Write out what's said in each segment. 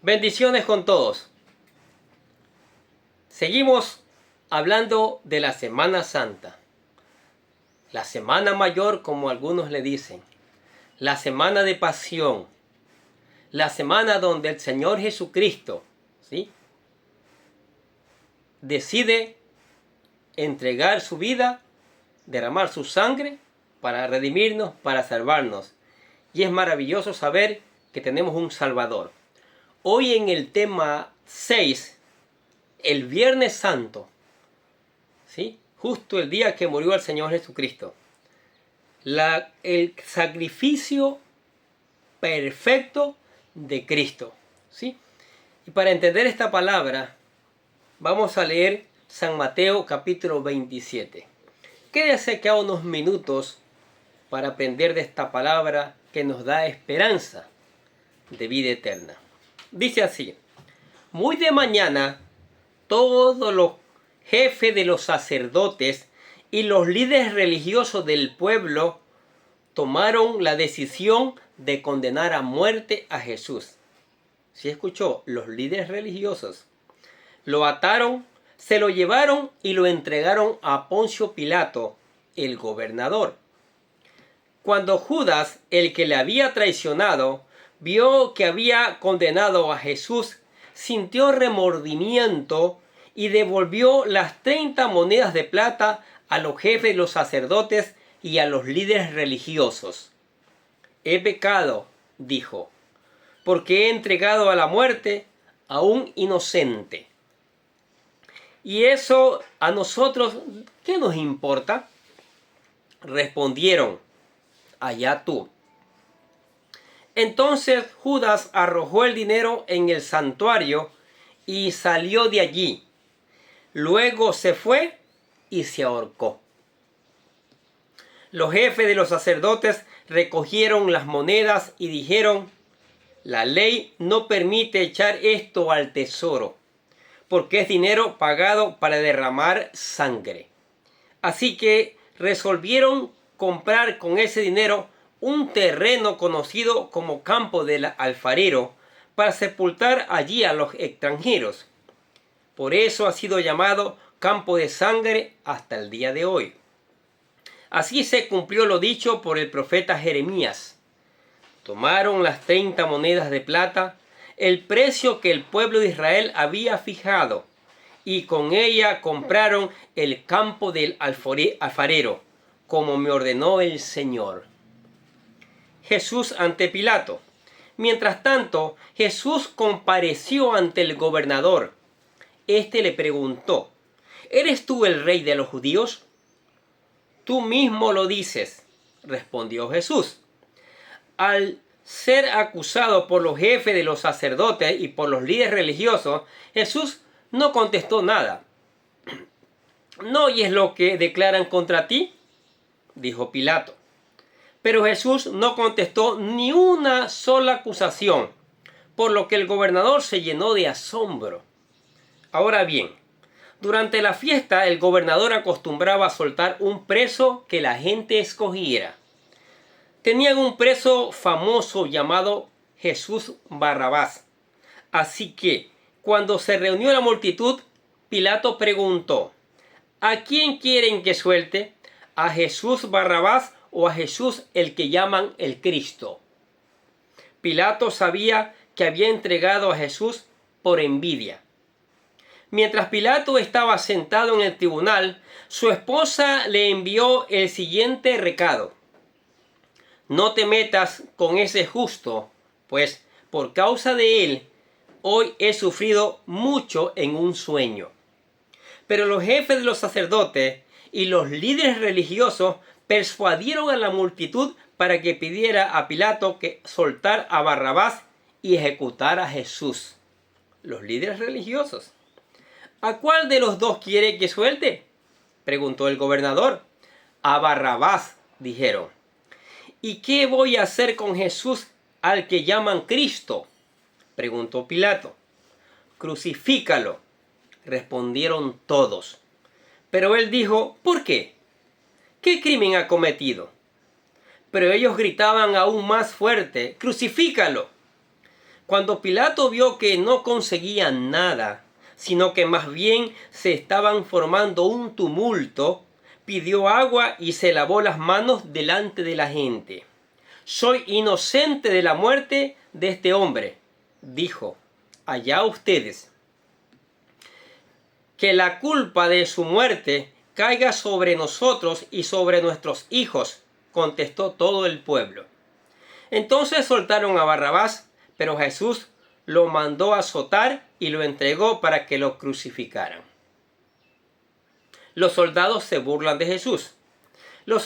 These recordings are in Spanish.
Bendiciones con todos. Seguimos hablando de la Semana Santa. La Semana Mayor, como algunos le dicen. La Semana de Pasión. La semana donde el Señor Jesucristo, ¿sí?, decide entregar su vida, derramar su sangre para redimirnos, para salvarnos. Y es maravilloso saber que tenemos un Salvador. Hoy en el tema 6, el Viernes Santo, ¿sí?, justo el día que murió el Señor Jesucristo, el sacrificio perfecto de Cristo, ¿sí? Y para entender esta palabra, vamos a leer San Mateo capítulo 27. Quédese acá unos minutos para aprender de esta palabra que nos da esperanza de vida eterna. Dice así: muy de mañana, todos los jefes de los sacerdotes y los líderes religiosos del pueblo tomaron la decisión de condenar a muerte a Jesús. ¿Sí escuchó? Los líderes religiosos lo ataron, se lo llevaron y lo entregaron a Poncio Pilato, el gobernador. Cuando Judas, el que le había traicionado, vio que había condenado a Jesús, sintió remordimiento y devolvió las 30 monedas de plata a los jefes de los sacerdotes y a los líderes religiosos. He pecado, dijo, porque he entregado a la muerte a un inocente. ¿Y eso a nosotros qué nos importa? Respondieron: allá tú. Entonces Judas arrojó el dinero en el santuario y salió de allí. Luego se fue y se ahorcó. Los jefes de los sacerdotes recogieron las monedas y dijeron: la ley no permite echar esto al tesoro, porque es dinero pagado para derramar sangre. Así que resolvieron comprar con ese dinero un terreno conocido como campo del alfarero para sepultar allí a los extranjeros. Por eso ha sido llamado campo de sangre hasta el día de hoy. Así se cumplió lo dicho por el profeta Jeremías. Tomaron las 30 monedas de plata, el precio que el pueblo de Israel había fijado, y con ella compraron el campo del alfarero, como me ordenó el Señor. Jesús ante Pilato. Mientras tanto, Jesús compareció ante el gobernador. Este le preguntó: ¿eres tú el rey de los judíos? Tú mismo lo dices, respondió Jesús. Al ser acusado por los jefes de los sacerdotes y por los líderes religiosos, Jesús no contestó nada. ¿No oyes lo que declaran contra ti?, dijo Pilato. Pero Jesús no contestó ni una sola acusación, por lo que el gobernador se llenó de asombro. Ahora bien, durante la fiesta el gobernador acostumbraba a soltar un preso que la gente escogiera. Tenían un preso famoso llamado Jesús Barrabás. Así que, cuando se reunió la multitud, Pilato preguntó: ¿a quién quieren que suelte? ¿A Jesús Barrabás o a Jesús el que llaman el Cristo? Pilato sabía que había entregado a Jesús por envidia. Mientras Pilato estaba sentado en el tribunal, su esposa le envió el siguiente recado: no te metas con ese justo, pues por causa de él hoy he sufrido mucho en un sueño. Pero los jefes de los sacerdotes y los líderes religiosos persuadieron a la multitud para que pidiera a Pilato que soltara a Barrabás y ejecutara a Jesús. Los líderes religiosos. ¿A cuál de los dos quiere que suelte?, preguntó el gobernador. A Barrabás, dijeron. ¿Y qué voy a hacer con Jesús al que llaman Cristo?, preguntó Pilato. Crucifícalo, respondieron todos. Pero él dijo: ¿por qué? ¿Qué crimen ha cometido? Pero ellos gritaban aún más fuerte: crucifícalo. Cuando Pilato vio que no conseguían nada, sino que más bien se estaban formando un tumulto, pidió agua y se lavó las manos delante de la gente. Soy inocente de la muerte de este hombre, dijo. Allá ustedes. Que la culpa de su muerte caiga sobre nosotros y sobre nuestros hijos, contestó todo el pueblo. Entonces soltaron a Barrabás, pero Jesús lo mandó azotar y lo entregó para que lo crucificaran. Los soldados se burlan de Jesús. Los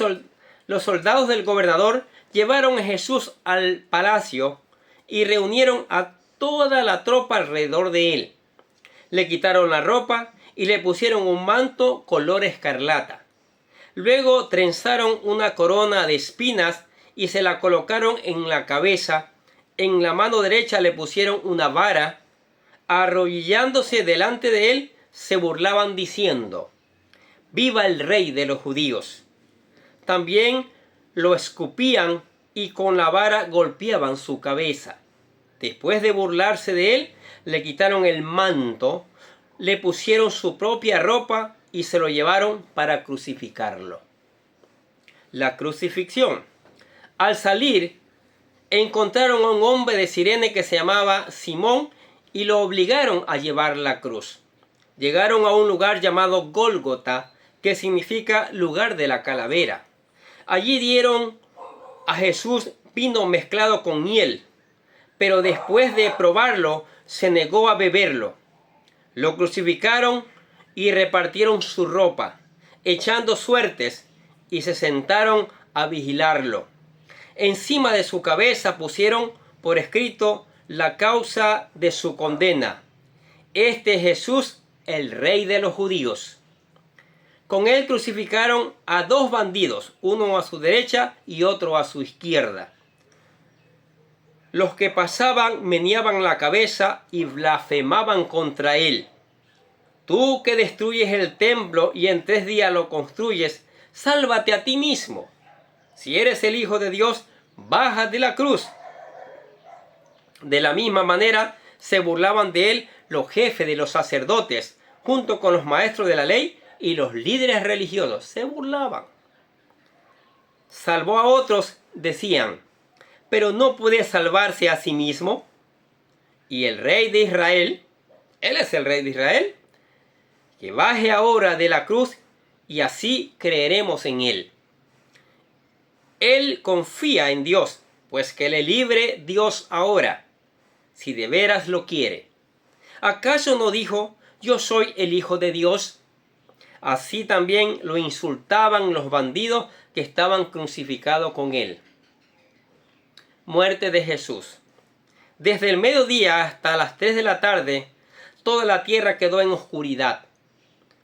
soldados del gobernador llevaron a Jesús al palacio y reunieron a toda la tropa alrededor de él. Le quitaron la ropa y le pusieron un manto color escarlata. Luego trenzaron una corona de espinas y se la colocaron en la cabeza. En la mano derecha le pusieron una vara. Arrodillándose delante de él, se burlaban diciendo: ¡Viva el rey de los judíos! También lo escupían y con la vara golpeaban su cabeza. Después de burlarse de él, le quitaron el manto, le pusieron su propia ropa y se lo llevaron para crucificarlo. La crucifixión. Al salir, encontraron a un hombre de Cirene que se llamaba Simón y lo obligaron a llevar la cruz. Llegaron a un lugar llamado Gólgota, que significa lugar de la calavera. Allí dieron a Jesús vino mezclado con miel, pero después de probarlo, se negó a beberlo. Lo crucificaron y repartieron su ropa, echando suertes, y se sentaron a vigilarlo. Encima de su cabeza pusieron por escrito la causa de su condena: este es Jesús, el rey de los judíos. Con él crucificaron a dos bandidos, uno a su derecha y otro a su izquierda. Los que pasaban meneaban la cabeza y blasfemaban contra él. Tú que destruyes el templo y en 3 días lo construyes, sálvate a ti mismo. Si eres el Hijo de Dios, baja de la cruz. De la misma manera se burlaban de él los jefes de los sacerdotes, junto con los maestros de la ley y los líderes religiosos. Se burlaban. Salvó a otros, decían, pero no puede salvarse a sí mismo. Y el rey de Israel, él es el rey de Israel, que baje ahora de la cruz y así creeremos en él. Él confía en Dios, pues que le libre Dios ahora, si de veras lo quiere. ¿Acaso no dijo: yo soy el Hijo de Dios? Así también lo insultaban los bandidos que estaban crucificados con él. Muerte de Jesús. Desde el mediodía hasta las 3 de la tarde, toda la tierra quedó en oscuridad.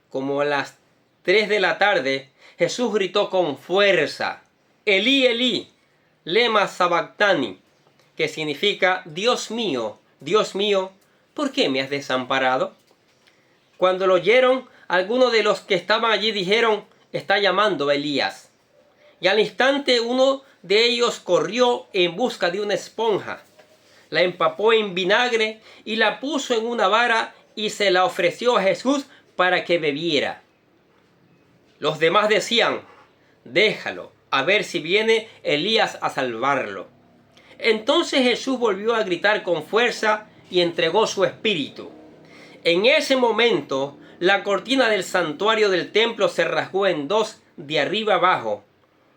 Como a las 3 de la tarde, Jesús gritó con fuerza: Elí, Elí, lema sabactani, que significa: Dios mío, ¿por qué me has desamparado? Cuando lo oyeron, algunos de los que estaban allí dijeron: está llamando a Elías. Y al instante uno de ellos corrió en busca de una esponja, la empapó en vinagre y la puso en una vara y se la ofreció a Jesús para que bebiera. Los demás decían: déjalo, a ver si viene Elías a salvarlo. Entonces Jesús volvió a gritar con fuerza y entregó su espíritu. En ese momento, la cortina del santuario del templo se rasgó en dos de arriba abajo.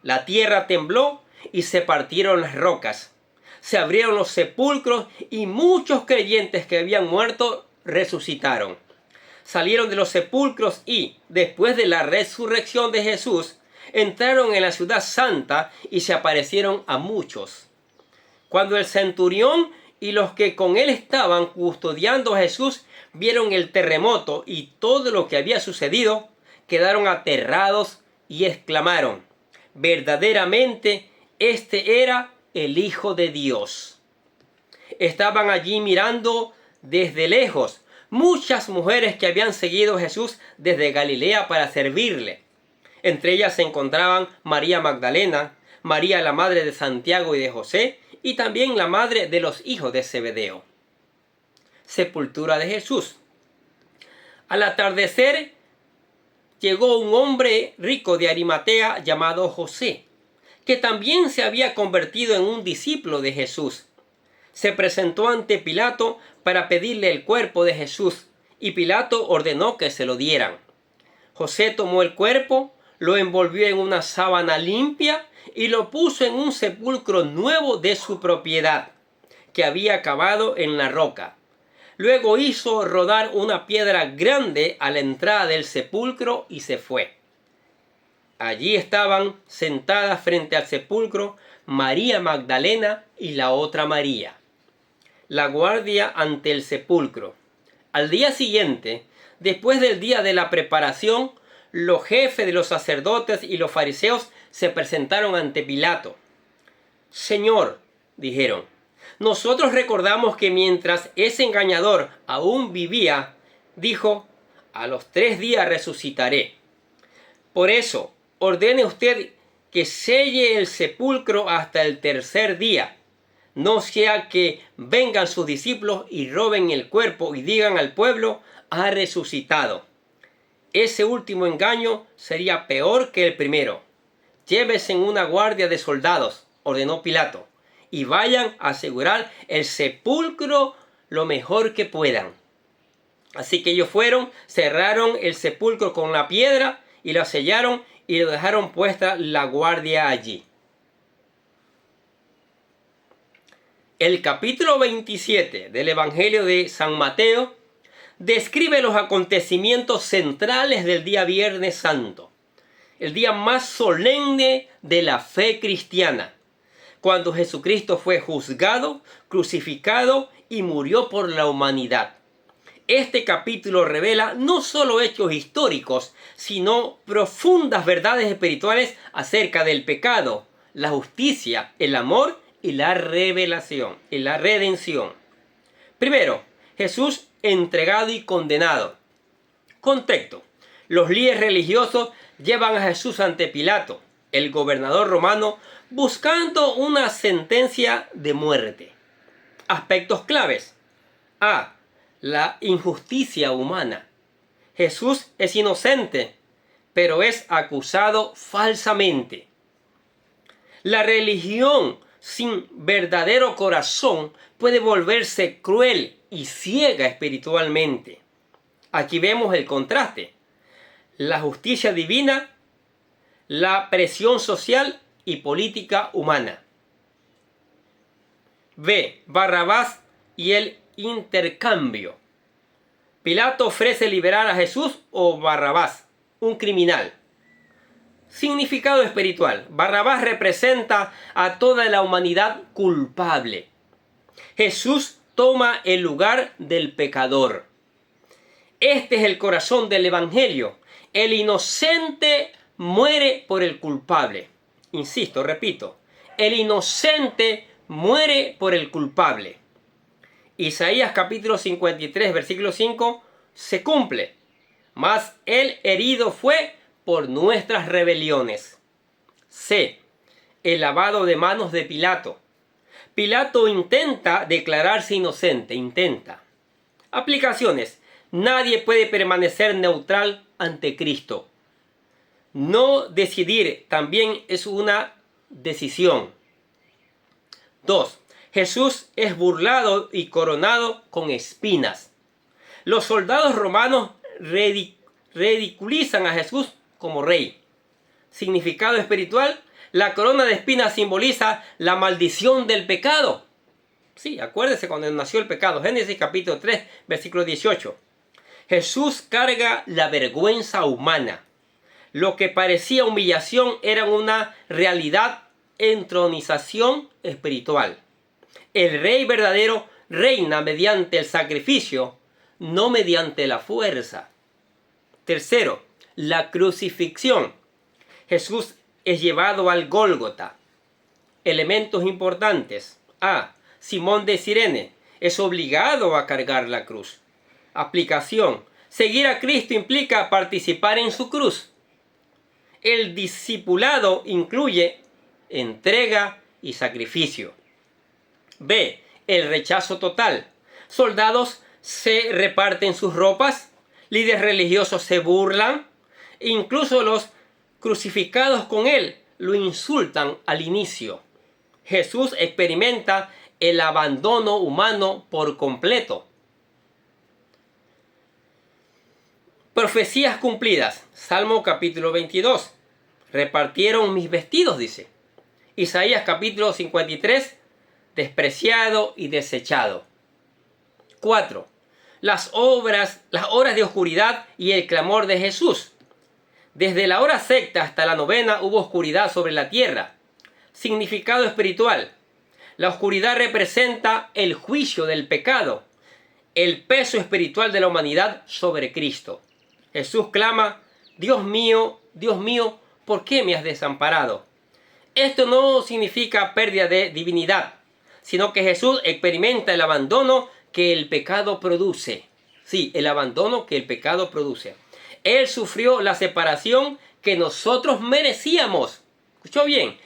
La tierra tembló y se partieron las rocas. Se abrieron los sepulcros y muchos creyentes que habían muerto resucitaron. Salieron de los sepulcros y, después de la resurrección de Jesús, entraron en la ciudad santa y se aparecieron a muchos. Cuando el centurión y los que con él estaban custodiando a Jesús vieron el terremoto y todo lo que había sucedido, quedaron aterrados y exclamaron: verdaderamente este era el Hijo de Dios. Estaban allí mirando desde lejos muchas mujeres que habían seguido a Jesús desde Galilea para servirle. Entre ellas se encontraban María Magdalena, María la madre de Santiago y de José, y también la madre de los hijos de Zebedeo. sepultura de Jesús. Al atardecer llegó un hombre rico de Arimatea llamado José, que también se había convertido en un discípulo de Jesús. Se presentó ante Pilato para pedirle el cuerpo de Jesús, y Pilato ordenó que se lo dieran. José tomó el cuerpo, lo envolvió en una sábana limpia y lo puso en un sepulcro nuevo de su propiedad, que había cavado en la roca. Luego hizo rodar una piedra grande a la entrada del sepulcro y se fue. Allí estaban sentadas frente al sepulcro María Magdalena y la otra María, la guardia ante el sepulcro. Al día siguiente, después del día de la preparación, los jefes de los sacerdotes y los fariseos se presentaron ante Pilato. Señor, dijeron, nosotros recordamos que mientras ese engañador aún vivía, dijo, a los 3 días resucitaré. Por eso, ordene usted que selle el sepulcro hasta el 3er día. No sea que vengan sus discípulos y roben el cuerpo y digan al pueblo, ha resucitado. Ese último engaño sería peor que el primero. Llévese en una guardia de soldados, ordenó Pilato, y vayan a asegurar el sepulcro lo mejor que puedan. Así que ellos fueron, cerraron el sepulcro con la piedra y lo sellaron y lo dejaron puesta la guardia allí. El capítulo 27 del Evangelio de San Mateo describe los acontecimientos centrales del día Viernes Santo, el día más solemne de la fe cristiana, cuando Jesucristo fue juzgado, crucificado y murió por la humanidad. Este capítulo revela no solo hechos históricos, sino profundas verdades espirituales acerca del pecado, la justicia, el amor y la revelación y la redención. Primero, Jesús entregado y condenado. Contexto: los líderes religiosos llevan a Jesús ante Pilato, el gobernador romano, buscando una sentencia de muerte. Aspectos claves. A. La injusticia humana. Jesús es inocente, pero es acusado falsamente. La religión sin verdadero corazón puede volverse cruel y ciega espiritualmente. Aquí vemos el contraste: la justicia divina, la presión social y política humana. B. Barrabás y el intercambio. Pilato ofrece liberar a Jesús o Barrabás, un criminal. Significado espiritual: Barrabás representa a toda la humanidad culpable. Jesús toma el lugar del pecador. Este es el corazón del Evangelio. El inocente muere por el culpable. Insisto, repito, el inocente muere por el culpable. Isaías capítulo 53, versículo 5, se cumple. Mas el herido fue por nuestras rebeliones. C. El lavado de manos de Pilato. Pilato intenta declararse inocente, Aplicaciones: nadie puede permanecer neutral ante Cristo. No decidir también es una decisión. 2. Jesús es burlado y coronado con espinas. Los soldados romanos ridiculizan a Jesús como rey. Significado espiritual: la corona de espinas simboliza la maldición del pecado. Sí, acuérdese cuando nació el pecado. Génesis capítulo 3, versículo 18. Jesús carga la vergüenza humana. Lo que parecía humillación era una realidad: entronización espiritual. El rey verdadero reina mediante el sacrificio, no mediante la fuerza. Tercero, la crucifixión. Jesús es llevado al Gólgota. Elementos importantes. A. Simón de Cirene es obligado a cargar la cruz. Aplicación: seguir a Cristo implica participar en su cruz. El discipulado incluye entrega y sacrificio. B. El rechazo total. Soldados se reparten sus ropas, líderes religiosos se burlan, incluso los crucificados con él lo insultan al inicio. Jesús experimenta el abandono humano por completo. Profecías cumplidas. Salmo capítulo 22. Repartieron mis vestidos, dice. Isaías capítulo 53. Despreciado y desechado. 4. Las horas de oscuridad y el clamor de Jesús. Desde la hora sexta hasta la novena hubo oscuridad sobre la tierra. Significado espiritual. La oscuridad representa el juicio del pecado, el peso espiritual de la humanidad sobre Cristo. Jesús clama: Dios mío, ¿por qué me has desamparado? Esto no significa pérdida de divinidad, sino que Jesús experimenta el abandono que el pecado produce. Sí, el abandono que el pecado produce. Él sufrió la separación que nosotros merecíamos. ¿Escuchó bien?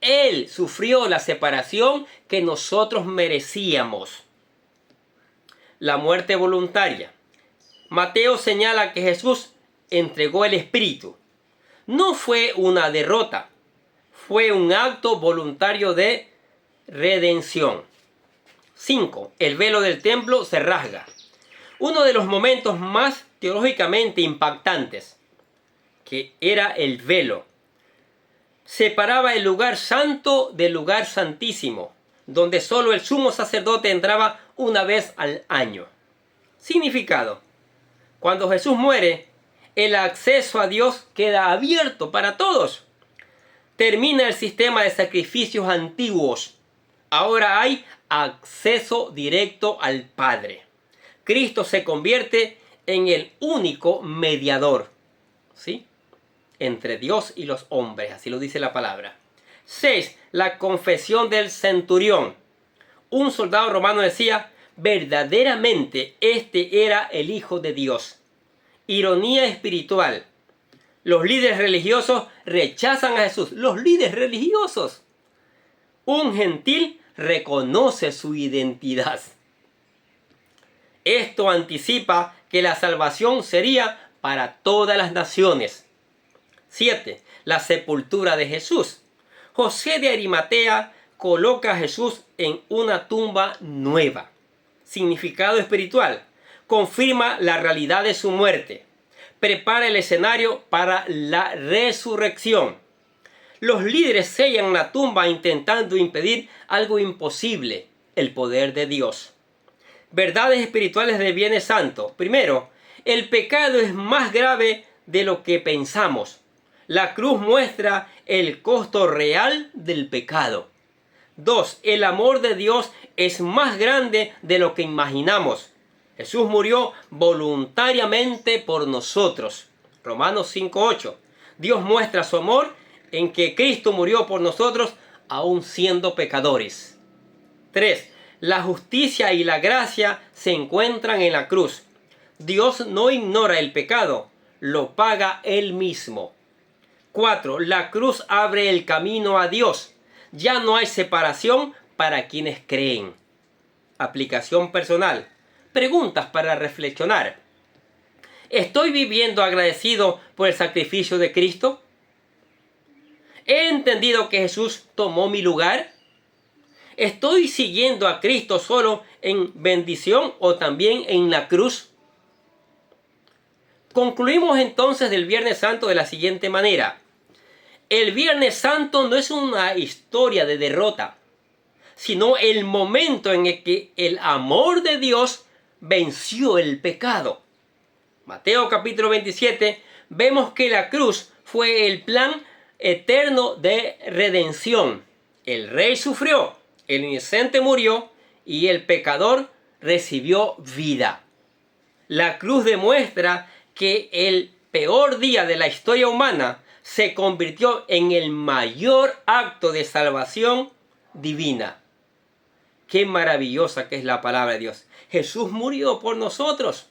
Él sufrió la separación que nosotros merecíamos. La muerte voluntaria. Mateo señala que Jesús entregó el Espíritu. No fue una derrota, fue un acto voluntario de redención. 5. El velo del templo se rasga. Uno de los momentos más teológicamente impactantes, que era el velo, separaba el lugar santo del lugar santísimo, donde solo el sumo sacerdote entraba una vez al año. Significado: cuando Jesús muere, el acceso a Dios queda abierto para todos. Termina el sistema de sacrificios antiguos. Ahora hay acceso directo al Padre. Cristo se convierte en el único mediador, ¿sí?, entre Dios y los hombres, así lo dice la palabra. 6. La confesión del centurión. Un soldado romano decía: verdaderamente este era el Hijo de Dios. Ironía espiritual. Los líderes religiosos rechazan a Jesús. Los líderes religiosos. Un gentil reconoce su identidad. Esto anticipa que la salvación sería para todas las naciones. 7. La sepultura de Jesús. José de Arimatea coloca a Jesús en una tumba nueva. Significado espiritual. Confirma la realidad de su muerte. Prepara el escenario para la resurrección. Los líderes sellan la tumba intentando impedir algo imposible: el poder de Dios. Verdades espirituales del Viernes Santo. Primero, el pecado es más grave de lo que pensamos. La cruz muestra el costo real del pecado. 2. El amor de Dios es más grande de lo que imaginamos. Jesús murió voluntariamente por nosotros. Romanos 5:8. Dios muestra su amor en que Cristo murió por nosotros aún siendo pecadores. 3. La justicia y la gracia se encuentran en la cruz. Dios no ignora el pecado, lo paga Él mismo. 4. La cruz abre el camino a Dios. Ya no hay separación para quienes creen. Aplicación personal. Preguntas para reflexionar. ¿Estoy viviendo agradecido por el sacrificio de Cristo? ¿He entendido que Jesús tomó mi lugar? ¿Estoy siguiendo a Cristo solo en bendición o también en la cruz? Concluimos entonces del Viernes Santo de la siguiente manera. El Viernes Santo no es una historia de derrota, sino el momento en el que el amor de Dios venció el pecado. Mateo capítulo 27, vemos que la cruz fue el plan eterno de redención. El rey sufrió, el inocente murió y el pecador recibió vida. La cruz demuestra que el peor día de la historia humana se convirtió en el mayor acto de salvación divina. Qué maravillosa que es la palabra de Dios. Jesús murió por nosotros.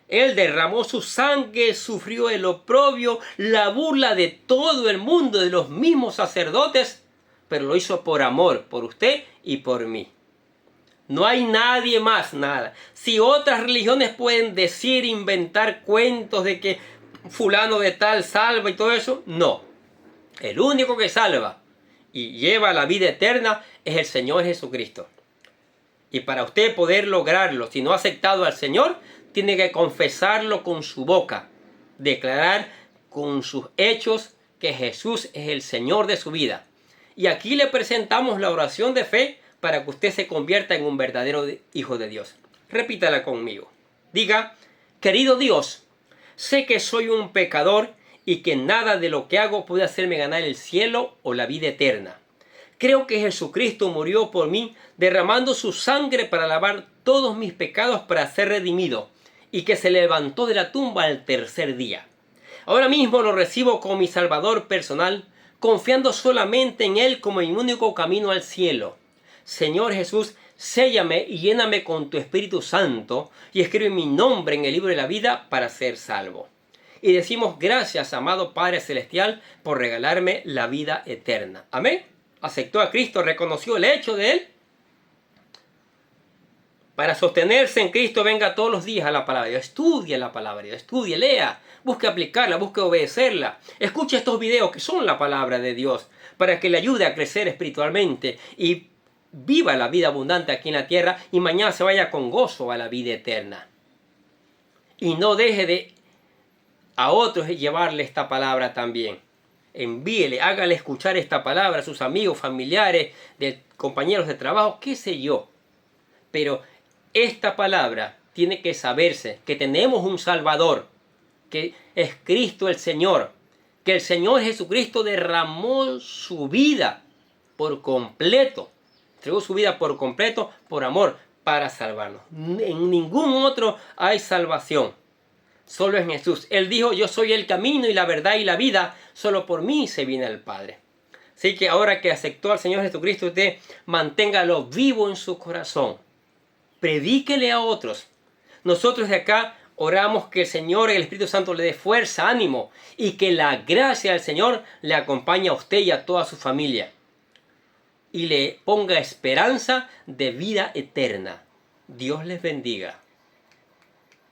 Él derramó su sangre, sufrió el oprobio, la burla de todo el mundo, de los mismos sacerdotes, pero lo hizo por amor, por usted y por mí. No hay nadie más, nada. Si otras religiones pueden decir, inventar cuentos de que fulano de tal salva y todo eso, no. El único que salva y lleva la vida eterna es el Señor Jesucristo. Y para usted poder lograrlo, si no ha aceptado al Señor, tiene que confesarlo con su boca, declarar con sus hechos que Jesús es el Señor de su vida. Y aquí le presentamos la oración de fe para que usted se convierta en un verdadero hijo de Dios. Repítala conmigo. Diga: querido Dios, sé que soy un pecador y que nada de lo que hago puede hacerme ganar el cielo o la vida eterna. Creo que Jesucristo murió por mí, derramando su sangre para lavar todos mis pecados para ser redimido, y que se levantó de la tumba al tercer día. Ahora mismo lo recibo como mi Salvador personal, confiando solamente en Él como mi único camino al cielo. Señor Jesús, séllame y lléname con tu Espíritu Santo y escribe mi nombre en el libro de la vida para ser salvo. Y decimos gracias, amado Padre Celestial, por regalarme la vida eterna. Amén. Aceptó a Cristo, reconoció el hecho de Él. Para sostenerse en Cristo, venga todos los días a la palabra de Dios. Estudie la palabra de Dios, estudie, lea, busque aplicarla, busque obedecerla. Escuche estos videos que son la palabra de Dios para que le ayude a crecer espiritualmente y viva la vida abundante aquí en la tierra y mañana se vaya con gozo a la vida eterna. Y no deje de a otros llevarle esta palabra también. Envíele, hágale escuchar esta palabra a sus amigos, familiares, compañeros de trabajo, qué sé yo. Pero esta palabra tiene que saberse que tenemos un Salvador, que es Cristo el Señor, que el Señor Jesucristo derramó su vida por completo, entregó su vida por completo por amor para salvarnos. En ningún otro hay salvación, solo en Jesús. Él dijo: yo soy el camino y la verdad y la vida, solo por mí se viene al Padre. Así que ahora que aceptó al Señor Jesucristo, usted manténgalo vivo en su corazón. Predíquele a otros. Nosotros de acá oramos que el Señor y el Espíritu Santo le dé fuerza, ánimo, y que la gracia del Señor le acompañe a usted y a toda su familia. Y le ponga esperanza de vida eterna. Dios les bendiga.